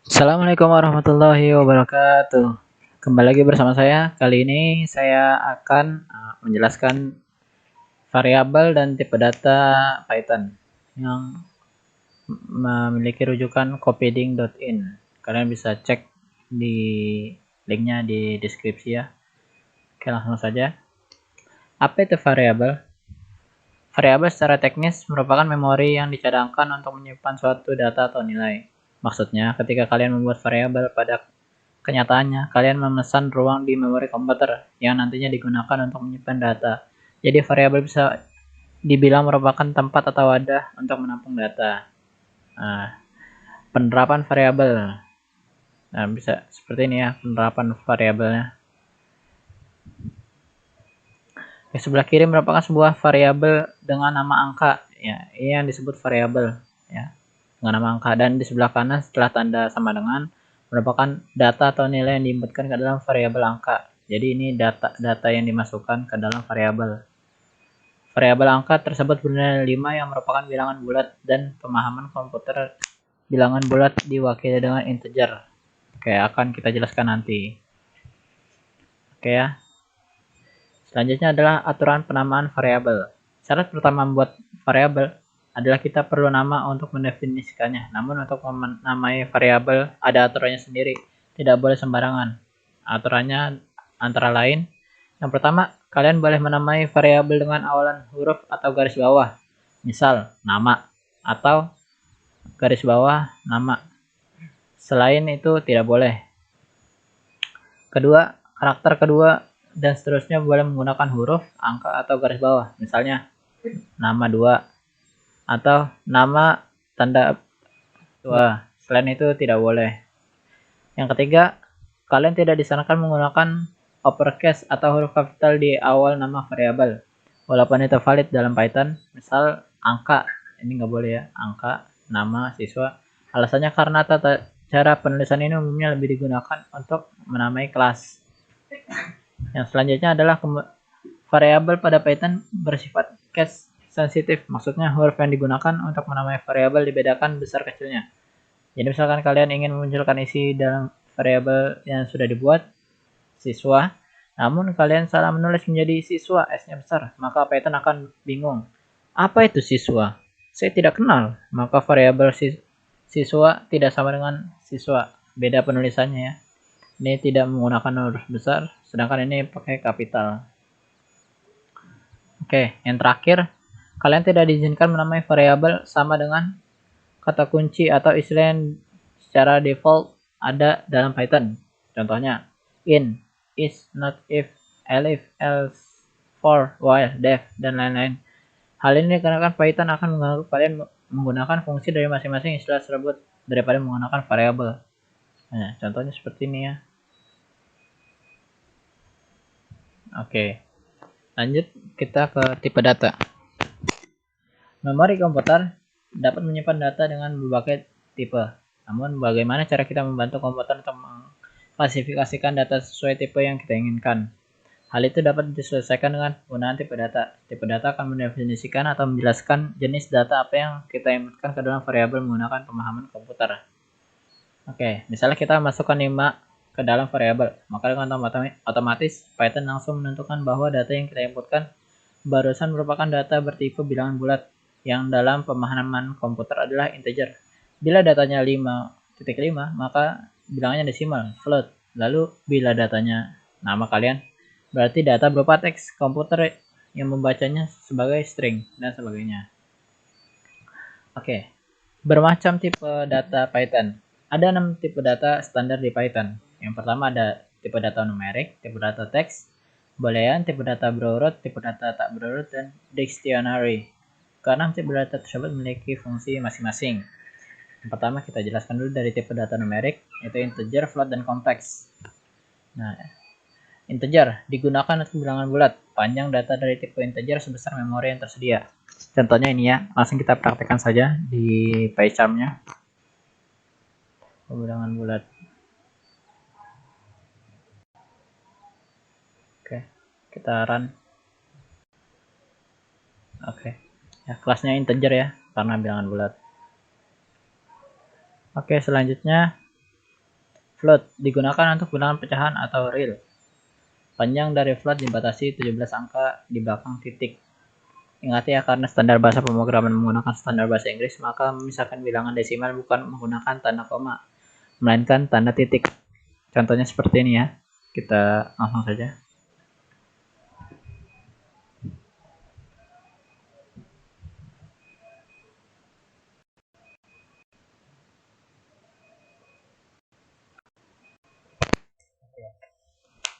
Assalamualaikum warahmatullahi wabarakatuh. Kembali lagi bersama saya. Kali ini saya akan menjelaskan variabel dan tipe data Python yang memiliki rujukan copyeding.in. Kalian bisa cek di linknya di deskripsi ya. Oke, langsung saja. Apa itu variabel? Variabel secara teknis merupakan memori yang dicadangkan untuk menyimpan suatu data atau nilai. Maksudnya, ketika kalian membuat variabel pada kenyataannya, kalian memesan ruang di memori komputer yang nantinya digunakan untuk menyimpan data. Jadi variabel bisa dibilang merupakan tempat atau wadah untuk menampung data. Nah, penerapan variabel. Nah, bisa seperti ini ya penerapan variabelnya. Di sebelah kiri merupakan sebuah variabel dengan nama angka. Ya, ini yang disebut variabel ya, dengan nama angka. Dan di sebelah kanan setelah tanda sama dengan merupakan data atau nilai yang diinputkan ke dalam variabel angka. Jadi ini data yang dimasukkan ke dalam variabel. Variabel angka tersebut bernilai 5 yang merupakan bilangan bulat dan pemahaman komputer bilangan bulat diwakili dengan integer. Oke, akan kita jelaskan nanti. Oke ya. Selanjutnya adalah aturan penamaan variabel. Syarat pertama membuat variabel adalah kita perlu nama untuk mendefinisikannya. Namun untuk menamai variabel ada aturannya sendiri, tidak boleh sembarangan. Aturannya antara lain, yang pertama, kalian boleh menamai variabel dengan awalan huruf atau garis bawah. Misal, nama atau garis bawah nama. Selain itu tidak boleh. Kedua, karakter kedua dan seterusnya boleh menggunakan huruf, angka, atau garis bawah. Misalnya, nama 2 atau nama tanda 2. Selain itu tidak boleh. Yang ketiga, kalian tidak disarankan menggunakan uppercase atau huruf kapital di awal nama variabel. Walaupun itu valid dalam Python, misal angka, ini nggak boleh ya, angka, nama, siswa. Alasannya karena cara penulisan ini umumnya lebih digunakan untuk menamai kelas. Yang selanjutnya adalah variabel pada Python bersifat case sensitif. Maksudnya huruf yang digunakan untuk menamai variabel dibedakan besar kecilnya. Jadi misalkan kalian ingin memunculkan isi dalam variabel yang sudah dibuat, siswa, namun kalian salah menulis menjadi siswa, S-nya besar, maka Python akan bingung. Apa itu siswa? Saya tidak kenal. Maka variabel siswa tidak sama dengan siswa. Beda penulisannya ya. Ini tidak menggunakan huruf besar, sedangkan ini pakai kapital. Oke, yang terakhir, kalian tidak diizinkan menamai variabel sama dengan kata kunci atau istilah yang secara default ada dalam Python. Contohnya, in, is, not, if, elif, else, for, while, def, dan lain-lain. Hal ini dikarenakan Python akan mengganggu kalian menggunakan fungsi dari masing-masing istilah tersebut daripada menggunakan variabel. Nah, contohnya seperti ini ya. Oke, lanjut kita ke tipe data. Memori komputer dapat menyimpan data dengan berbagai tipe. Namun bagaimana cara kita membantu komputer untuk mengklasifikasikan data sesuai tipe yang kita inginkan? Hal itu dapat diselesaikan dengan penggunaan tipe data. Tipe data akan mendefinisikan atau menjelaskan jenis data apa yang kita inputkan ke dalam variabel menggunakan pemahaman komputer. Oke, misalnya kita masukkan 5 ke dalam variabel, maka dengan otomatis Python langsung menentukan bahwa data yang kita inputkan barusan merupakan data bertipe bilangan bulat yang dalam pemahaman komputer adalah integer. Bila datanya 5.5, maka bilangannya desimal, float. Lalu bila datanya nama kalian, berarti data berupa teks komputer yang membacanya sebagai string dan sebagainya. Oke, bermacam tipe data Python. Ada 6 tipe data standar di Python. Yang pertama ada tipe data numerik, tipe data teks, boolean, tipe data berurut, tipe data tak berurut, dan dictionary. Karena tipe data tersebut memiliki fungsi masing-masing. Yang pertama kita jelaskan dulu dari tipe data numerik, yaitu integer, float, dan kompleks. Nah, integer digunakan untuk bilangan bulat. Panjang data dari tipe integer sebesar memori yang tersedia. Contohnya ini ya, langsung kita praktekkan saja di PyCharm-nya. Bilangan bulat. Oke, kita run. Oke, ya kelasnya integer ya, karena bilangan bulat. Oke, selanjutnya Float digunakan untuk bilangan pecahan atau real. Panjang dari float dibatasi 17 angka di belakang titik. Ingat ya, karena standar bahasa pemrograman menggunakan standar bahasa Inggris, maka memisahkan bilangan desimal bukan menggunakan tanda koma, melainkan tanda titik. Contohnya seperti ini ya. Kita langsung saja.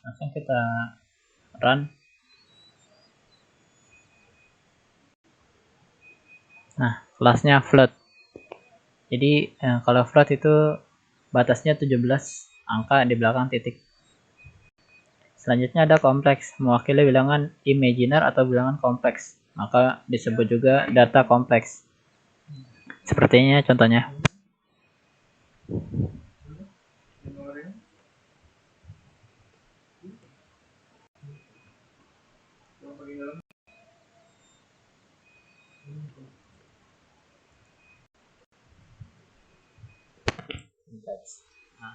Langsung kita run. Nah, kelasnya float. Jadi kalau float itu batasnya 17 angka di belakang titik. Selanjutnya ada kompleks, mewakili bilangan imaginer atau bilangan kompleks. Maka disebut juga data kompleks. Sepertinya contohnya. Nah,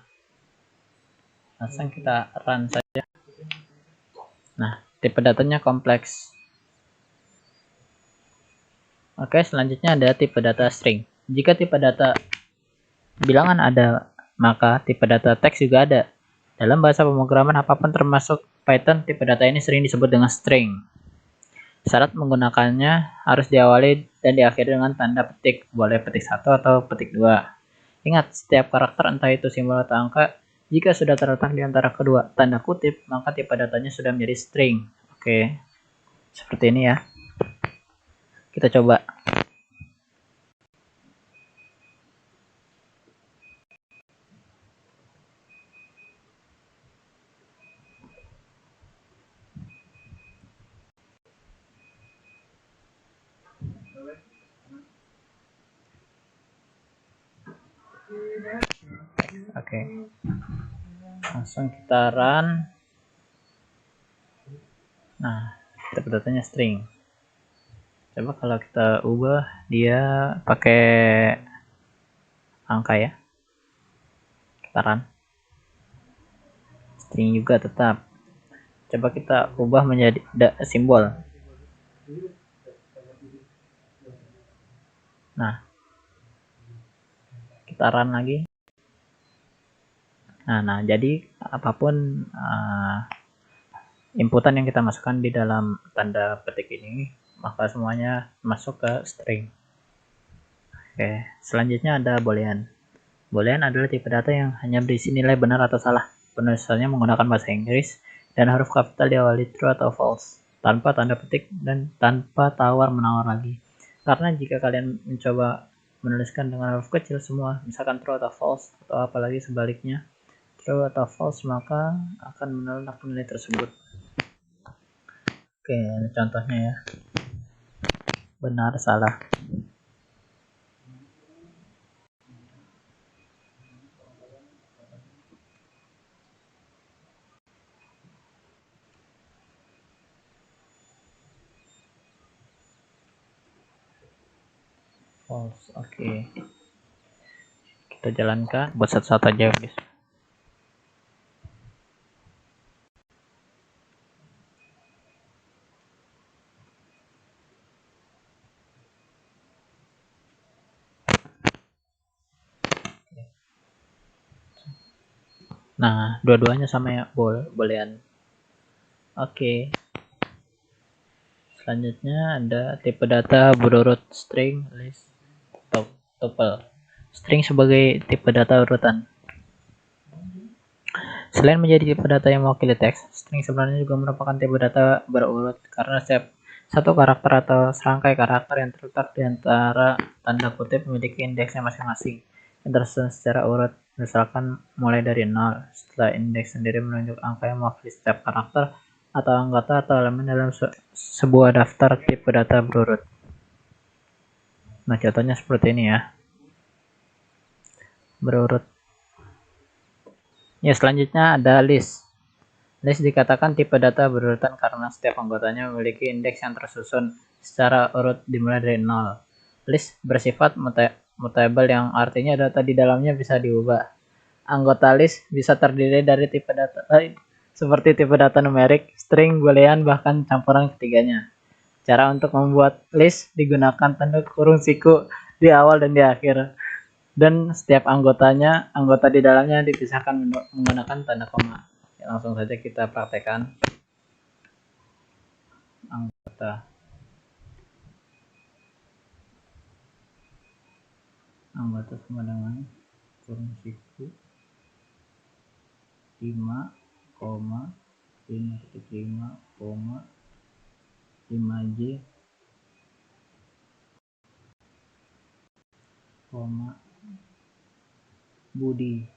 langsung kita run saja. Nah, tipe datanya kompleks. Oke, selanjutnya ada tipe data string. Jika tipe data bilangan ada, maka tipe data teks juga ada. Dalam bahasa pemrograman apapun termasuk Python, tipe data ini sering disebut dengan string. Syarat menggunakannya harus diawali dan diakhiri dengan tanda petik, boleh petik 1 atau petik 2. Ingat, setiap karakter entah itu simbol atau angka, jika sudah terletak di antara kedua tanda kutip, maka tipe datanya sudah menjadi string. Oke, seperti ini ya. Kita coba. Oke, langsung kita run. Nah, tipe datanya string. Coba kalau kita ubah dia pakai angka ya. Kita run. String juga tetap. Coba kita ubah menjadi simbol. Nah, kita run lagi. Nah, jadi apapun inputan yang kita masukkan di dalam tanda petik ini, maka semuanya masuk ke string. Oke, selanjutnya ada boolean. Boolean adalah tipe data yang hanya berisi nilai benar atau salah. Penulisannya menggunakan bahasa Inggris dan huruf kapital diawali true atau false, tanpa tanda petik dan tanpa tawar-menawar lagi. Karena jika kalian mencoba menuliskan dengan huruf kecil semua, misalkan true atau false, atau apalagi sebaliknya, true atau false, maka akan menolak nilai tersebut. Oke, contohnya ya. Benar, salah. False, oke. Kita jalankan buat satu-satu aja guys. Nah, dua-duanya sama ya, boolean. Oke. Selanjutnya ada tipe data berurut string, list, tuple. String sebagai tipe data urutan. Selain menjadi tipe data yang mewakili teks, string sebenarnya juga merupakan tipe data berurut karena setiap satu karakter atau serangkai karakter yang terletak di antara tanda kutip memiliki indeksnya masing-masing yang tersusun secara urut, misalkan mulai dari 0. Setelah indeks sendiri menunjuk angka yang mewakili setiap karakter atau anggota atau elemen dalam sebuah daftar tipe data berurut. Nah, contohnya seperti ini ya. Berurut. Ya, selanjutnya ada list. List dikatakan tipe data berurutan karena setiap anggotanya memiliki indeks yang tersusun secara urut dimulai dari 0. List bersifat mutable yang artinya data di dalamnya bisa diubah. Anggota list bisa terdiri dari tipe data seperti tipe data numerik, string, boolean, bahkan campuran ketiganya. Cara untuk membuat list digunakan tanda kurung siku di awal dan di akhir. Dan setiap anggota di dalamnya dipisahkan menggunakan tanda koma. Ya, langsung saja kita praktekkan. Anggota sama dengan kurung siku 5, 5,5, 5J, Budi,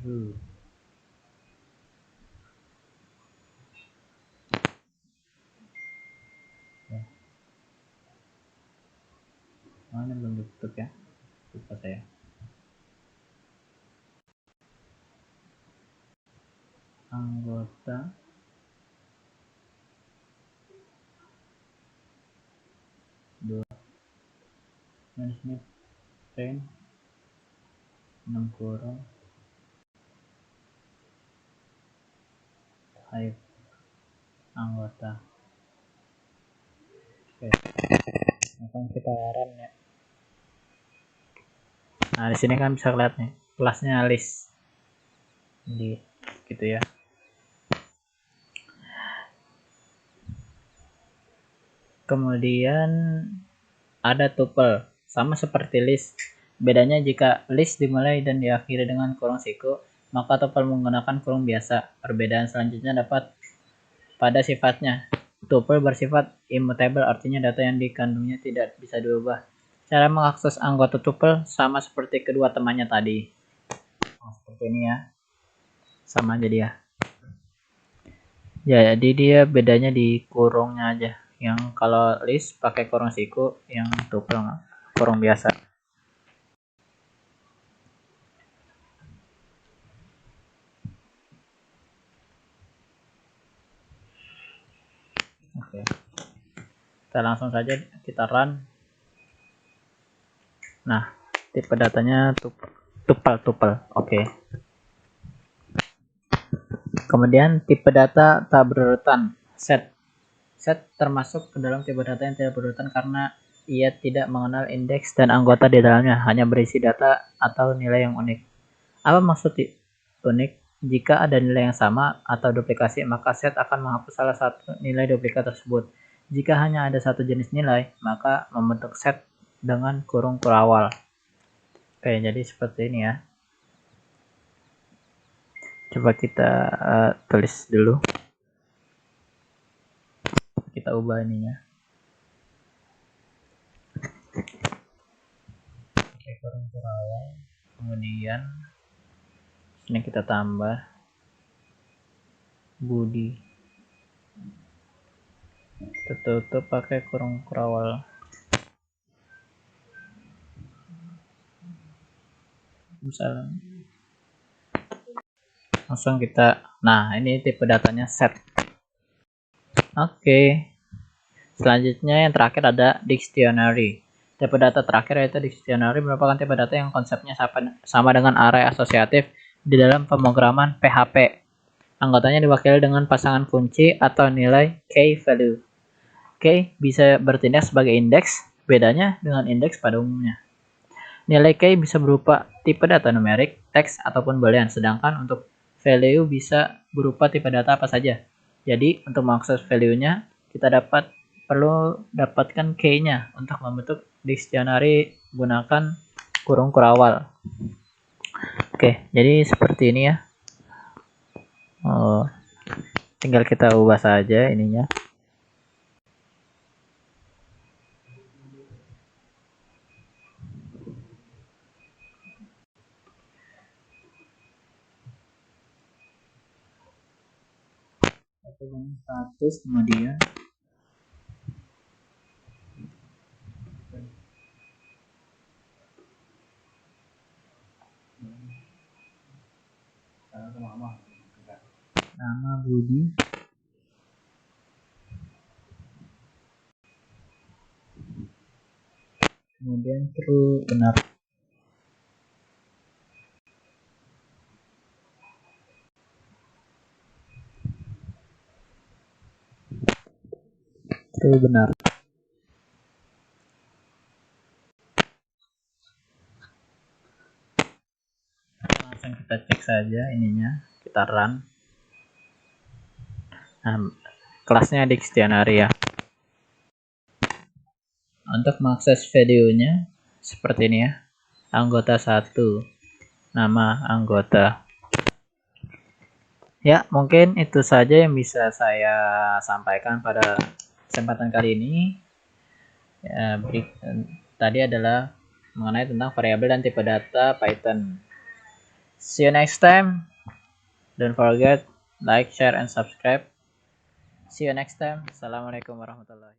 Ru. Ya. Mana belum ditutup ya? Lupa saya. Anggota dua management train 6 kurung type anggota. Oke, akan kita run ya. Nah, di sini kan bisa lihat nih, kelasnya list. Jadi gitu ya. Kemudian ada tuple, sama seperti list. Bedanya jika list dimulai dan diakhiri dengan kurung siku, maka tuple menggunakan kurung biasa. Perbedaan selanjutnya dapat pada sifatnya. Tuple bersifat immutable, artinya data yang dikandungnya tidak bisa diubah. Cara mengakses anggota tuple sama seperti kedua temannya tadi. Nah, seperti ini ya. Sama jadi ya. Jadi dia bedanya di kurungnya aja. Yang kalau list pakai kurung siku, yang tuple kurung biasa. Oke. Kita langsung saja kita run. Nah, tipe datanya tuple. Oke. Kemudian tipe data tak berurutan, set. Set termasuk ke dalam tipe data yang tidak berurutan karena ia tidak mengenal indeks dan anggota di dalamnya, hanya berisi data atau nilai yang unik. Apa maksud unik? Jika ada nilai yang sama atau duplikasi, maka set akan menghapus salah satu nilai duplikat tersebut. Jika hanya ada satu jenis nilai, maka membentuk set dengan kurung kurawal. Oke, jadi seperti ini ya. Coba kita tulis dulu. Kita ubah ininya. Oke, kurung kurawal. Kemudian ini kita tambah Budi. Kita tutup pakai kurung kurawal. Misalnya langsung kita, nah ini tipe datanya set. Oke, selanjutnya yang terakhir ada dictionary. Tipe data terakhir yaitu dictionary merupakan tipe data yang konsepnya sama dengan array asosiatif di dalam pemrograman PHP. Anggotanya diwakili dengan pasangan kunci atau nilai key value. Key bisa bertindak sebagai indeks, bedanya dengan indeks pada umumnya. Nilai key bisa berupa tipe data numerik, teks, ataupun boolean, sedangkan untuk value bisa berupa tipe data apa saja. Jadi untuk mengakses value-nya kita perlu dapatkan key-nya. Untuk membentuk dictionary gunakan kurung kurawal. Oke, jadi seperti ini ya. Tinggal kita ubah saja ininya. Status kemudian nama Budi, kemudian true benar. True benar. Langsung kita cek saja ininya, kita run. Nah, kelasnya Dictionary ya. Untuk mengakses videonya seperti ini ya. Anggota 1, nama anggota. Ya, mungkin itu saja yang bisa saya sampaikan pada kesempatan kali ini. Ya, tadi adalah mengenai tentang variabel dan tipe data Python. See you next time. Don't forget like, share, and subscribe. See you next time. Assalamualaikum warahmatullahi wabarakatuh.